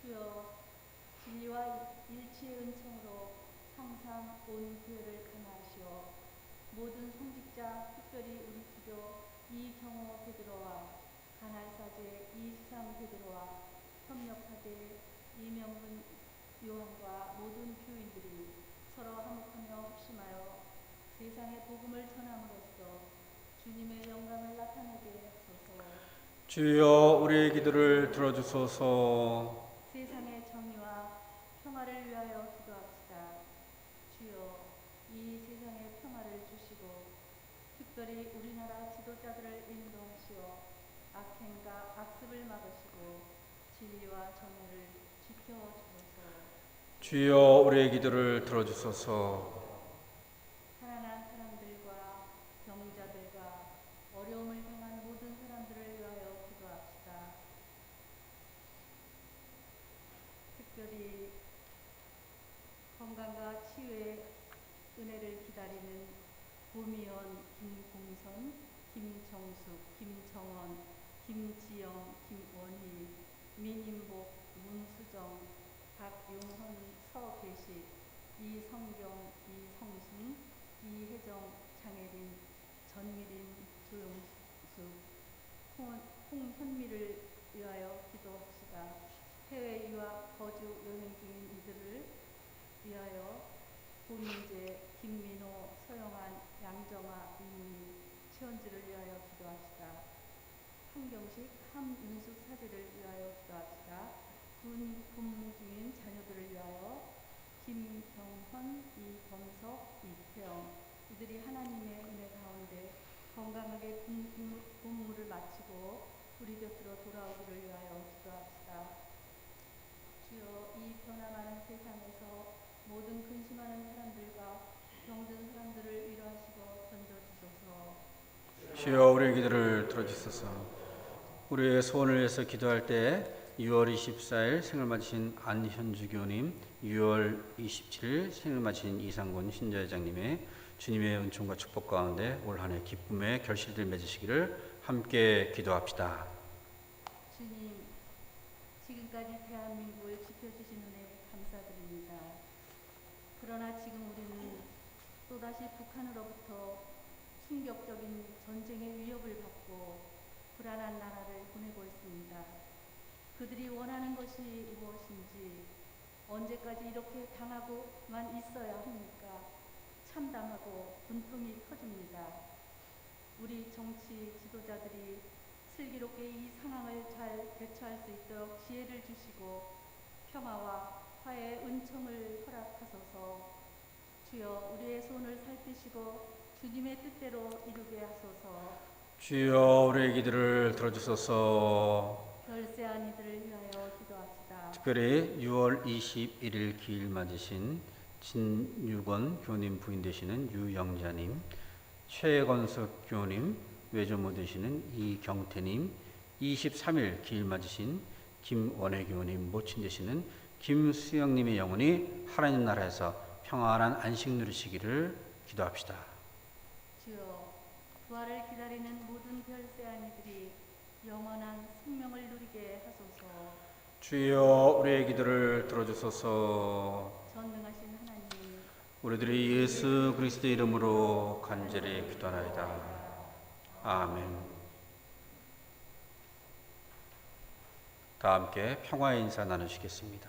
주여, 진리와 일치의 은총으로 항상 온 교회를 감화하시어 모든 성직자, 특별히 우리 기도 이경호 베드로와 가날사제 이수상 베드로와 협력사제 이명훈 요한과 모든 교인들이 서로 화목하며 합심하여 세상에 복음을 전함으로써 주님의 영광을 나타내게 하소서. 주여 우리의 기도를 들어주소서. 세상의 정의와 평화를 위하여 기도합시다. 주여, 이 세상의 평화를 주시고 특별히 우리나라 지도자들을 인도하시어 악행과 악습을 막으시고 진리와 정의를 지켜주소서. 주여 우리의 기도를 들어주소서. 가난한 사람들과 병자들과 어려움을 당한 모든 사람들을 위하여 기도합시다. 특별히 건강과 치유의 은혜를 기다리는 고미연, 김공선, 김정숙, 김정원, 김지영, 김원희, 민인복, 문수정, 박용헌, 서계식, 이성경, 이성순, 이혜정, 장혜린, 전미린, 조용숙, 홍현미를 위하여 기도합시다. 해외 유학 거주 여행 중인 이들을 위하여 고민재, 김민호, 서영한, 양정아, 이문희, 최원주를 위하여 기도합시다. 한경식, 함윤숙 사제를 위하여 기도합시다. 군 근무 중인 자녀들을 위하여 김경헌, 이범석, 이태영 이들이 하나님의 은혜 가운데 건강하게 군무를 마치고 우리 곁으로 돌아오기를 위하여 기도합시다. 주여, 이 변화가는 세상에서 모든 근심하는 사람들과 병든 사람들을 위로하시고 건져주소서. 주여 우리의 기도를 들어주소서. 우리의 소원을 위해서 기도할 때 6월 24일 생을 맞으신 안현주 교우님, 6월 27일 생을 맞으신 이상곤 신자회장님의 주님의 은총과 축복 가운데 올 한 해 기쁨의 결실들 맺으시기를 함께 기도합시다. 주님, 지금까지 대한민국을 지켜주신 은혜 감사드립니다. 그러나 지금 우리는 또다시 북한으로부터 충격적인 전쟁의 위협을 받고 불안한 나라를 보내고 있습니다. 그들이 원하는 것이 무엇인지, 언제까지 이렇게 당하고만 있어야 합니까? 참담하고 분통이 터집니다. 우리 정치 지도자들이 슬기롭게 이 상황을 잘 대처할 수 있도록 지혜를 주시고 평화와 화해의 은총을 허락하소서. 주여, 우리의 손을 살피시고 주님의 뜻대로 이루게 하소서. 주여 우리의 기도를 들어주소서. 별세한 이들을 위하여 기도합시다. 특별히 6월 21일 기일 맞으신 진유건 교우님 부인 되시는 유영자님, 최건석 교우님, 외조모 되시는 이경태님, 23일 기일 맞으신 김원혜 교우님 모친 되시는 김수영님의 영혼이 하나님 나라에서 평안한 안식 누리시기를 기도합시다. 주여, 부활을 기다리는 모든 별세한 이들이 영원한 생명을 누리게 하소서. 주여 우리의 기도를 들어주소서. 전능하신 하나님, 우리들이 예수 그리스도의 이름으로 간절히 기도하나이다. 아멘. 다 함께 평화의 인사 나누시겠습니다.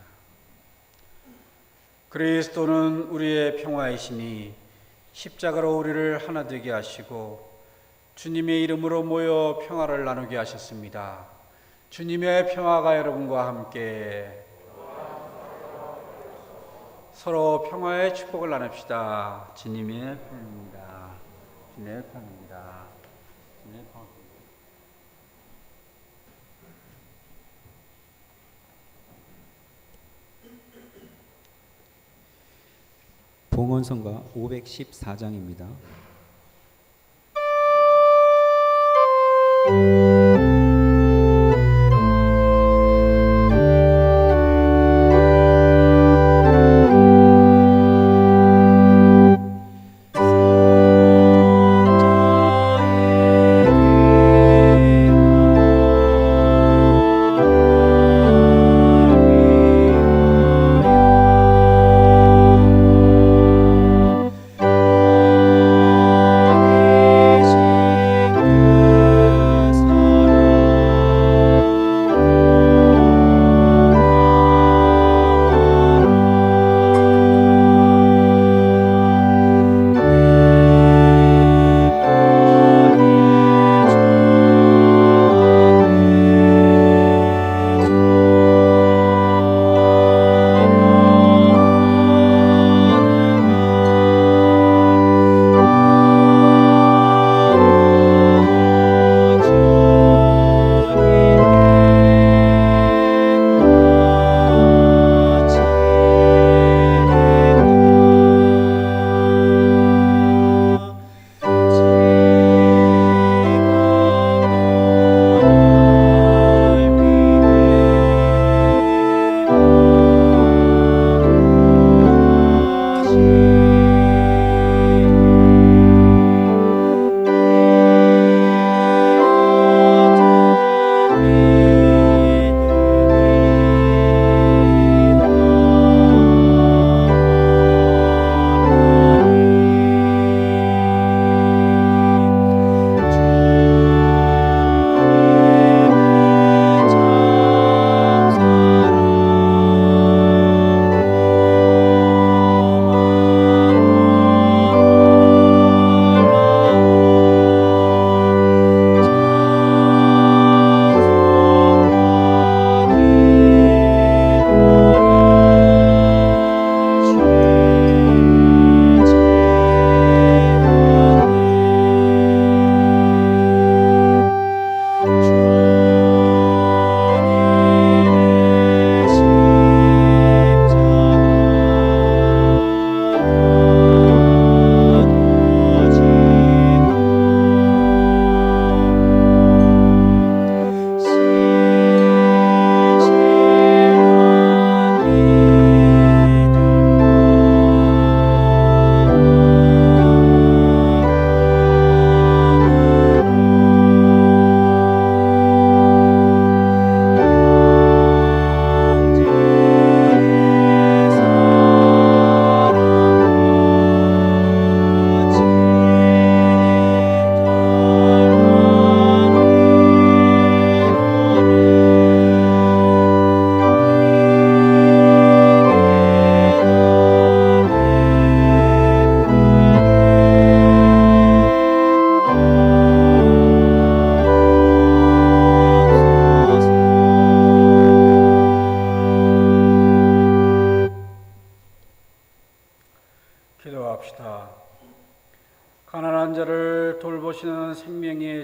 그리스도는 우리의 평화이시니 십자가로 우리를 하나 되게 하시고 주님의 이름으로 모여 평화를 나누게 하셨습니다. 주님의 평화가 여러분과 함께. 서로 평화의 축복을 나눕시다. 주님의 평화입니다. 주님의 평화입니다. 주님의 평화입니다. 봉헌성가 514장입니다.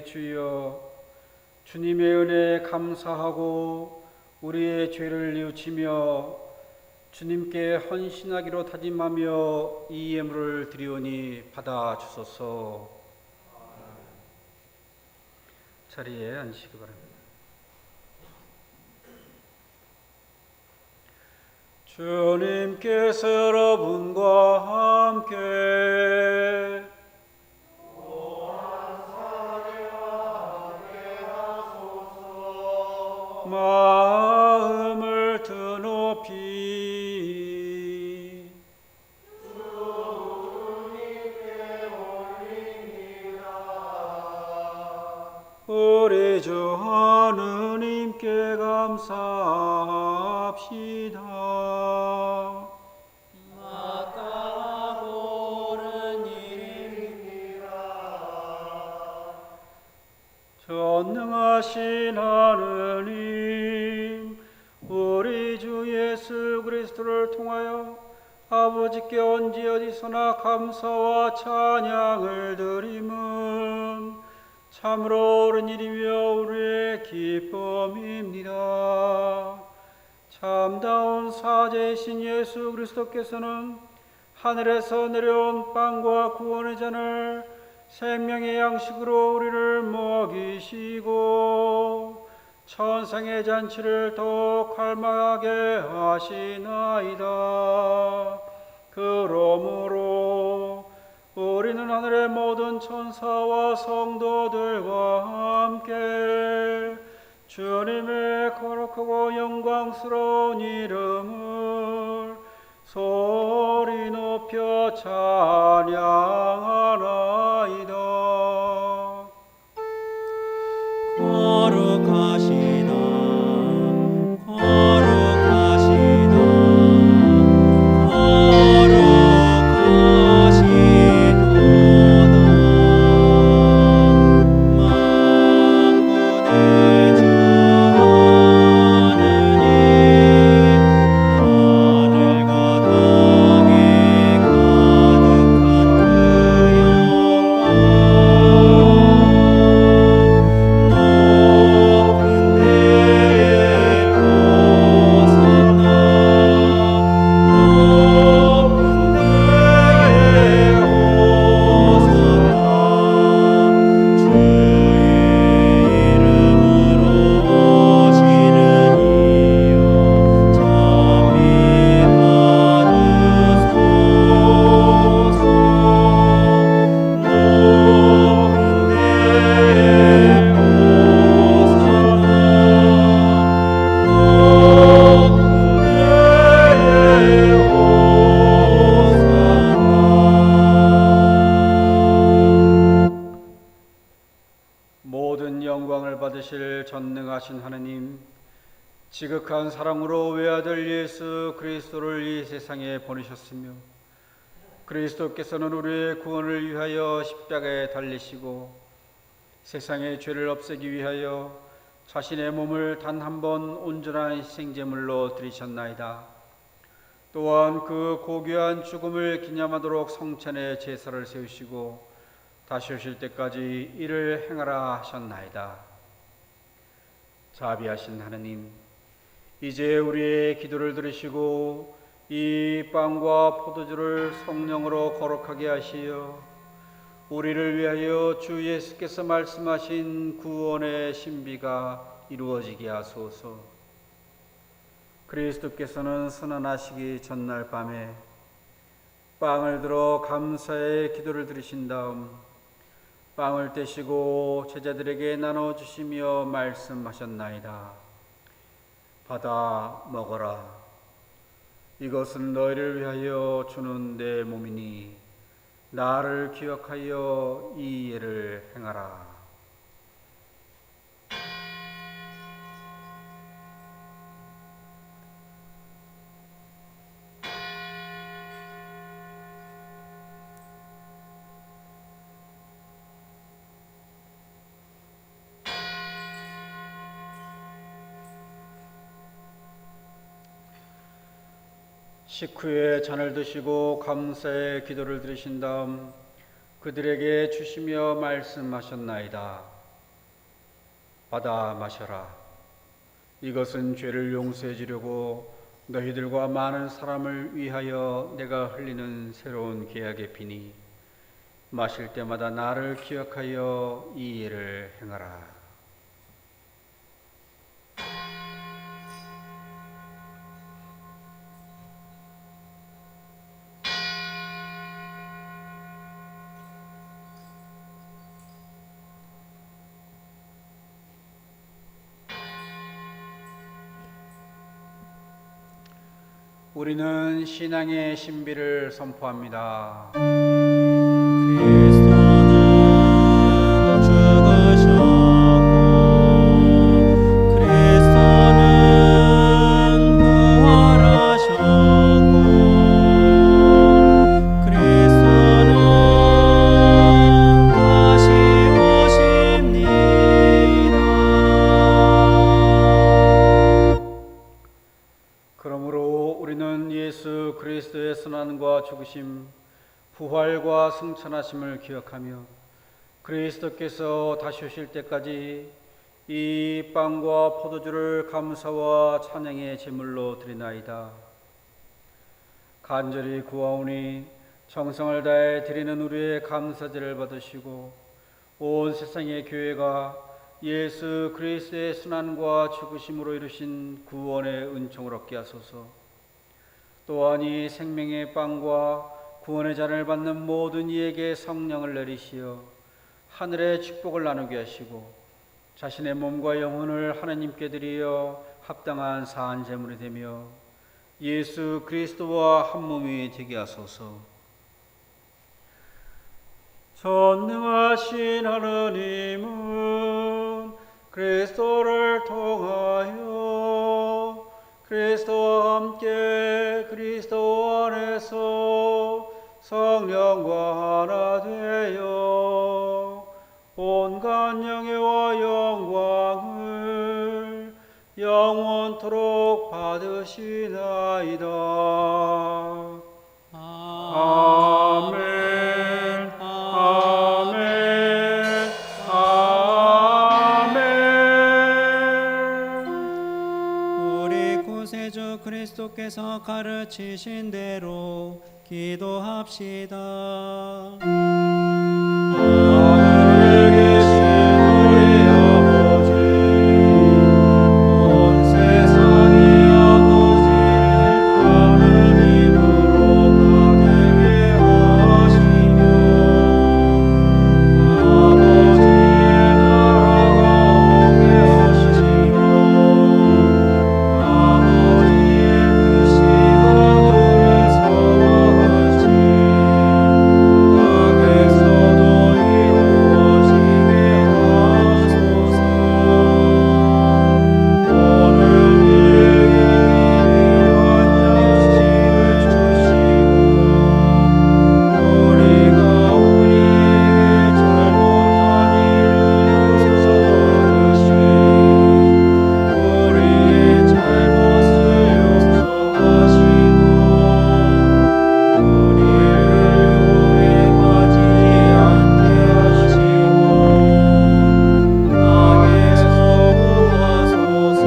주님의 주여, 주님의 은혜에 감사하고 우리의 죄를 뉘우치며 주님께 헌신하기로 다짐하며 이 예물을 드리오니 받아주소서. 자리에 앉으시기 바랍니다. 주님께서 여러분과 함께 마음을 드높이 우리 주 하느님께 감사합시다. 마땅하고 옳은 일입니다. 전능하신 하느님, 우리 주 예수 그리스도를 통하여 아버지께 언제 어디서나 감사와 찬양을 드림은 참으로 옳은 일이며 우리의 기쁨입니다. 참다운 사제이신 예수 그리스도께서는 하늘에서 내려온 빵과 구원의 잔을 생명의 양식으로 우리를 먹이시고 천상의 잔치를 더욱 갈망하게 하시나이다. 그러므로 우리는 하늘의 모든 천사와 성도들과 함께 주님의 거룩하고 영광스러운 이름을 소리 높여 찬양하나이다. 거룩하시다, 거룩하시다, 거룩하시도다. 만군의 주 하느님, 하늘과 땅에 가득한 모든 영광을 받으실 전능하신 하느님, 지극한 사랑으로 외아들 예수 그리스도를 이 세상에 보내셨으며 그리스도께서는 우리의 구원을 위하여 십자가에 달리시고 세상의 죄를 없애기 위하여 자신의 몸을 단 한 번 온전한 희생제물로 드리셨나이다. 또한 그 고귀한 죽음을 기념하도록 성찬의 제사를 세우시고 다시 오실 때까지 이를 행하라 하셨나이다. 자비하신 하느님, 이제 우리의 기도를 들으시고 이 빵과 포도주를 성령으로 거룩하게 하시어 우리를 위하여 주 예수께서 말씀하신 구원의 신비가 이루어지게 하소서. 그리스도께서는 선언하시기 전날 밤에 빵을 들어 감사의 기도를 드리신 다음 빵을 떼시고 제자들에게 나눠주시며 말씀하셨나이다. 받아 먹어라. 이것은 너희를 위하여 주는 내 몸이니 나를 기억하여 이 예를 행하라. 식후에 잔을 드시고 감사의 기도를 드리신 다음 그들에게 주시며 말씀하셨나이다. 받아 마셔라. 이것은 죄를 용서해 주려고 너희들과 많은 사람을 위하여 내가 흘리는 새로운 계약의 피니 마실 때마다 나를 기억하여 이 일을 행하라. 우리는 신앙의 신비를 선포합니다. 그리스도는 죽으셨고 그리스도는 부활하셨고 그리스도는 다시 오십니다. 그러므로 우리는 예수 그리스도의 순환과 죽으심, 부활과 승천하심을 기억하며 그리스도께서 다시 오실 때까지 이 빵과 포도주를 감사와 찬양의 제물로 드리나이다. 간절히 구하오니 정성을 다해 드리는 우리의 감사제를 받으시고 온 세상의 교회가 예수 그리스도의 순환과 죽으심으로 이루신 구원의 은총을 얻게 하소서. 또한 이 생명의 빵과 구원의 잔을 받는 모든 이에게 성령을 내리시어 하늘의 축복을 나누게 하시고 자신의 몸과 영혼을 하나님께 드리어 합당한 사한 제물이 되며 예수 그리스도와 한 몸이 되게 하소서. 전능하신 하나님은 그리스도를 통하여 그리스도와 함께 그리스도 안에서 성령과 하나 되어 온갖 영예와 영광을 영원토록 받으시나이다. 아멘. 아멘. 아멘. 우리 구세주 그리스도께서 가르치신 대로 기도합시다. 하늘에 계신 우리 아버지, 온 세상이 아버지를 하느님으로 받게 하시며 아버지의 나라가 오게 하시며 아버지의 뜻이 하늘에서와 같이 땅에서도 이루어지게 하소서. 오늘 우리에게 필요한 양식을 주시고 우리가 우리에게 잘못한 일을 용서하듯이 우리의 잘못을 용서하시고 우리를 유혹에 빠지지 않게 하시고 악에서 구하소서.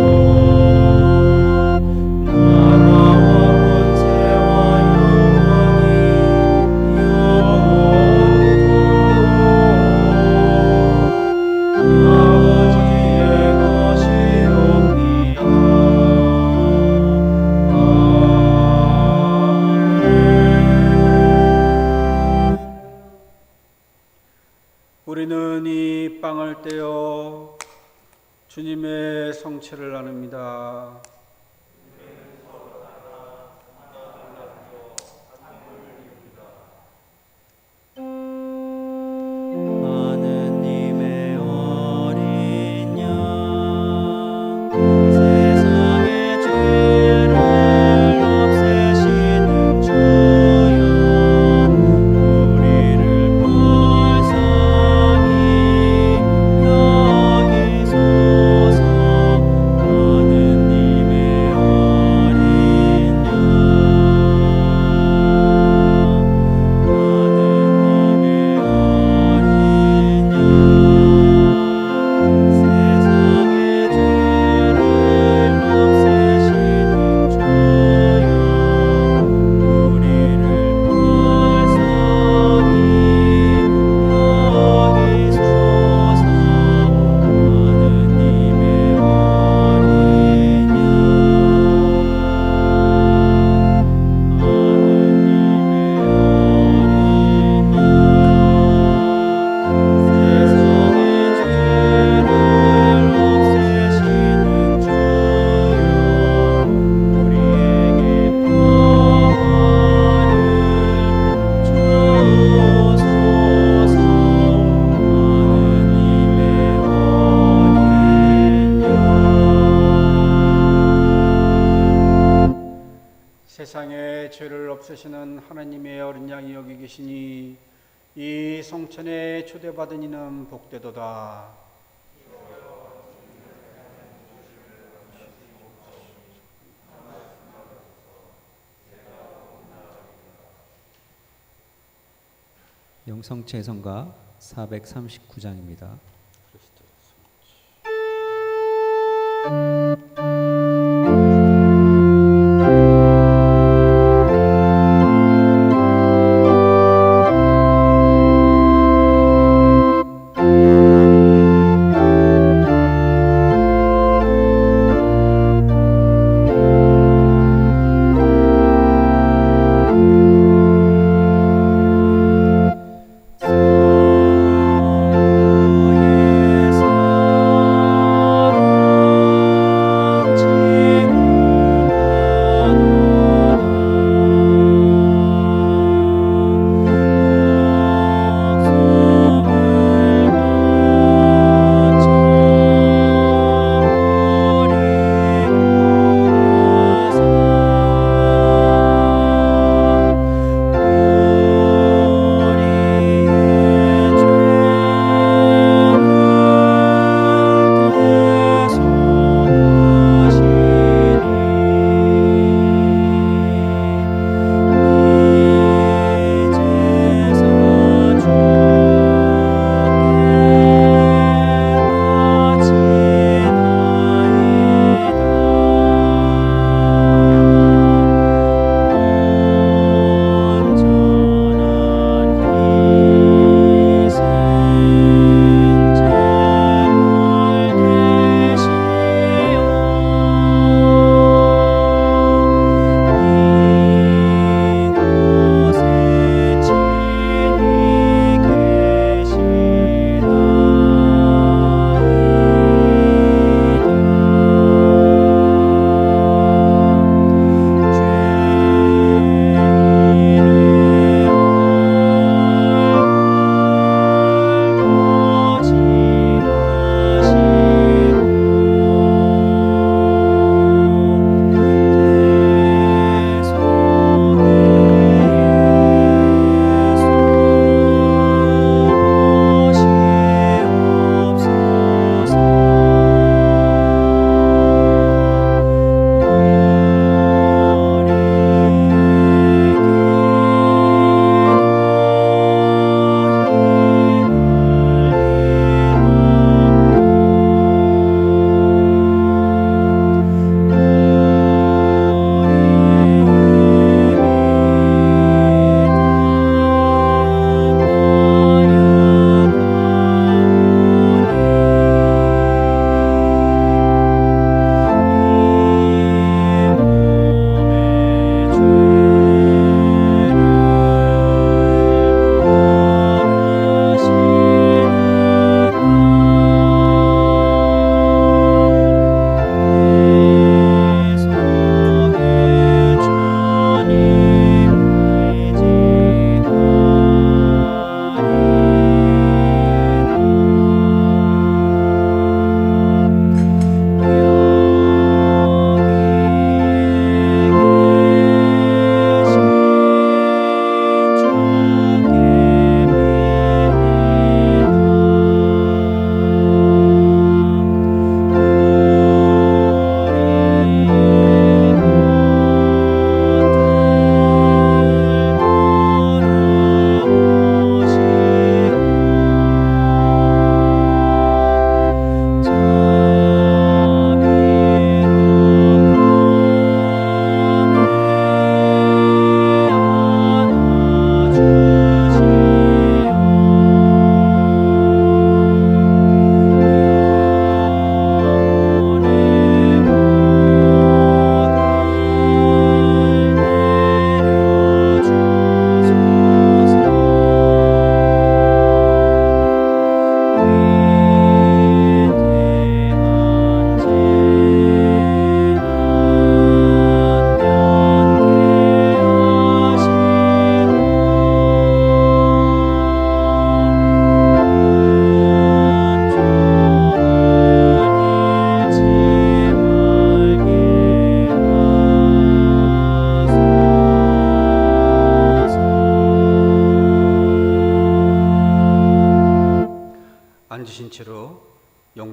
나라와 권세와 영광이 영원토록 아버지의 것이옵니다. 아멘. 우리는 이 빵을 떼어 주님의 성체를 나눕니다. 하느님의 어린 양 세상의 죄를 없애시는 주여 우리를 불쌍히 여기소서. 하느님의 죄를 없애시는 하나님의 어린 양이 여기 계시니 이 성천에 초대받은 이는 복되도다. 영성체성가 439장입니다. 서의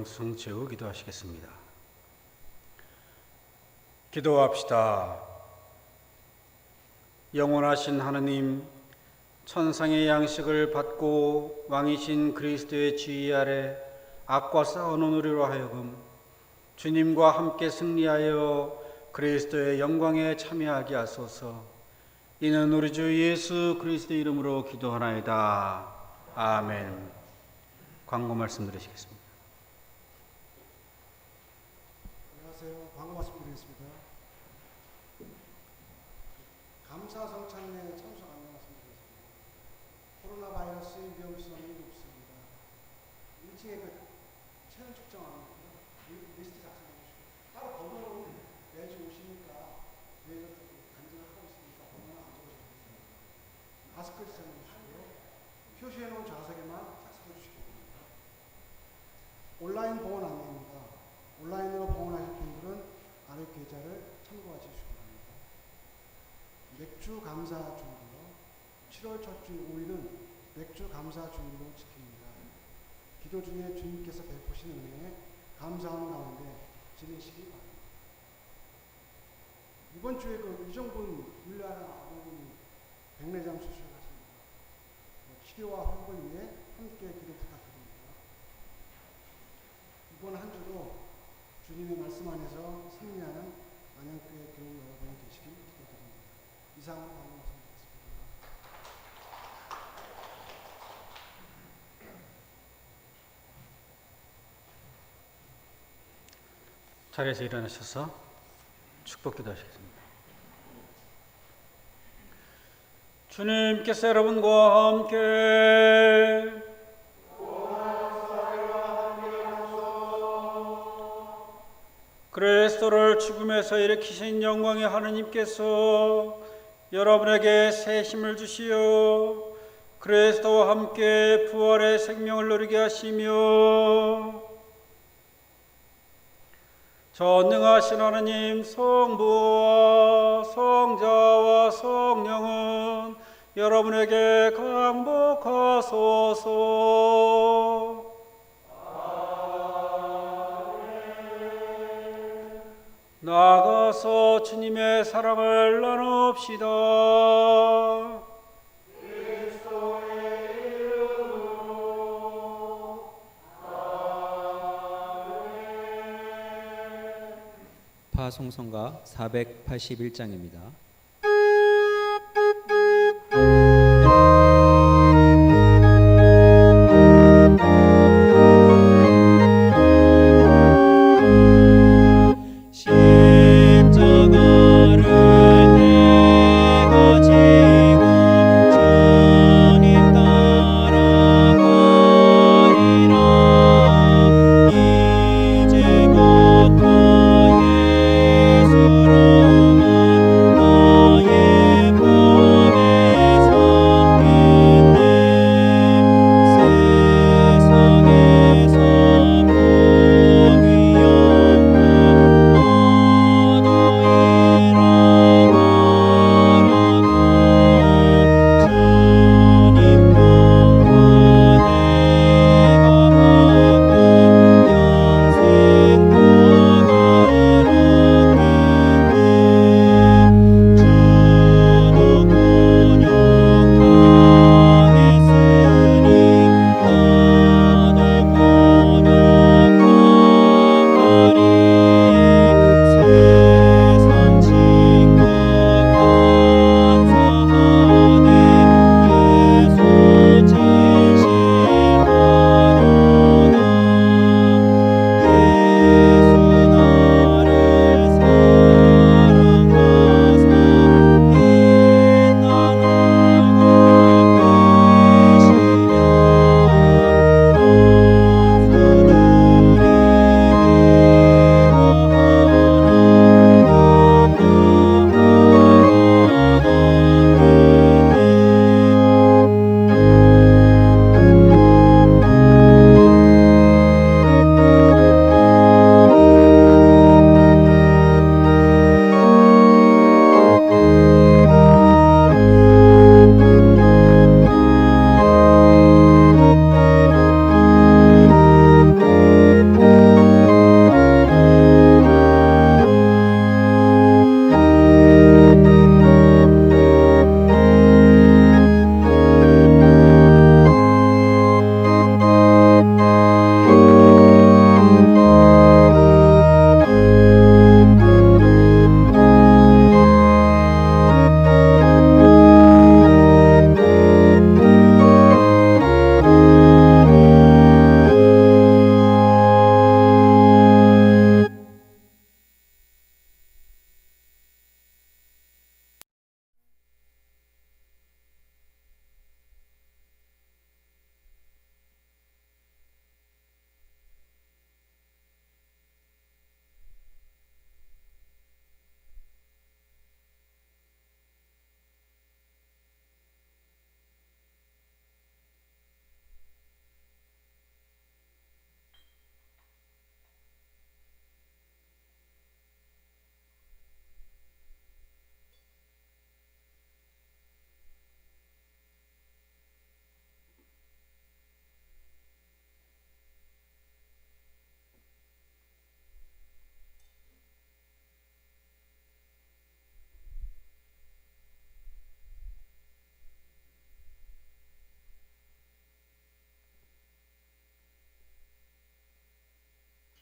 영성 제어 기도하시겠습니다. 기도합시다. 영원하신 하느님, 천상의 양식을 받고 왕이신 그리스도의 지휘 아래 악과 싸우는 우리로 하여금 주님과 함께 승리하여 그리스도의 영광에 참여하게 하소서. 이는 우리 주 예수 그리스도 이름으로 기도하나이다. 아멘. 광고 말씀 드리시겠습니다. 안녕하세요. 광고 말씀드리겠습니다. 감사 성찬에 참석 안내 말씀드리겠습니다. 코로나 바이러스의 위험성이 높습니다. 1층에 체온 측정하는 리스트 작성해 주시고 따로 번호로 매주 오시니까 저희가 간증을 하고 있으니까 번호는 안 적어주세요. 마스크 지정해 주시고요. 표시해 놓은 좌석에만 착석해 주시기 바랍니다. 온라인 봉헌 안내입니다. 온라인으로 봉헌하실 분들은 아래 계좌를 참고하시기 바랍니다. 맥주 감사 주일이요. 7월 첫 주일 5일은 맥주 감사 주일로 지킵니다. 기도 중에 주님께서 베푸신 은혜에 감사하는 가운데 지내시기 바랍니다. 이번 주에 이정분 윤리하는 아버님 백내장 수술하십니다. 치료와 회복을 위해 함께 기도 부탁드립니다. 이번 한 주도 주님의 말씀 안에서 승리하는 안양교회 교우 여러분이 되시길 기도드립니다. 이상으로 강의 말씀드렸습니다. 자리에서 일어나셔서 축복 기도하시겠습니다. 주님께서 여러분과 함께 그리스도를 죽음에서 일으키신 영광의 하느님께서 여러분에게 새 힘을 주시어 그리스도와 함께 부활의 생명을 누리게 하시며 전능하신 하느님 성부와 성자와 성령은 여러분에게 강복하소서. 나아가서 주님의 사랑을 나눕시다. 파송성가 481장입니다.